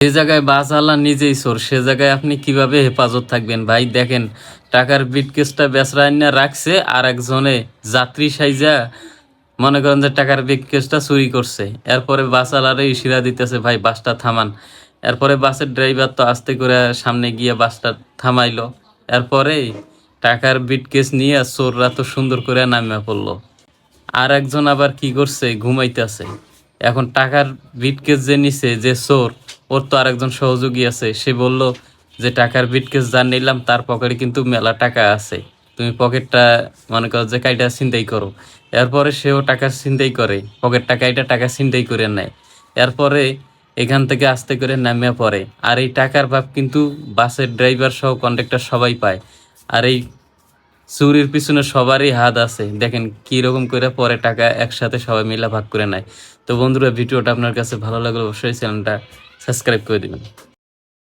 যে জায়গায় বাসওয়ালা নিজেই চোর, সে জায়গায় আপনি কিভাবে হেফাজত থাকবেন ভাই? দেখেন, টাকার ব্রিফকেসটা বেচরা আইনা রাখছে, আর একজনে যাত্রী সাইজা মনে করেন যে টাকার ব্রিফকেসটা চুরি করছে। এরপরে বাসওয়ালারে ইশারা দিতেছে, ভাই বাসটা থামান। এরপরে বাসের ড্রাইভার তো আস্তে করে সামনে গিয়ে বাসটা থামাইলো। এরপরে টাকার ব্রিফকেস নিয়ে চোররা তো সুন্দর করে নামিয়ে পড়লো। আর একজন আবার কি করছে, ঘুমাইতেছে। এখন টাকার ব্রিফকেস যে নিছে, যে চোর, ওর তো আরেকজন সহযোগী আছে। সে বলল যে টাকার ব্রিফকেস যা নিলাম তার পকেটে কিন্তু মেলা টাকা আছে, তুমি পকেটটা মনে করো যে কাইটা ছিনতাই করো। এরপরে সেও টাকা ছিনতাই করে, পকেটটা কাইটা টাকা ছিনতাই করে নেয়। এরপরে এখান থেকে আস্তে করে নামিয়ে পড়ে। আর এই টাকার ভাব কিন্তু বাসের ড্রাইভার সহ কন্ডাক্টর সবাই পায়। আর এই চুরির পিছনে সবারই হাত আছে। দেখেন কি রকম করে পরে টাকা একসাথে সবাই মিলে ভাগ করে নেয়। তো বন্ধুরা, ভিডিওটা আপনার কাছে ভালো লাগলে অবশ্যই চ্যানেলটা সাবস্ক্রাইব করে দিবেন।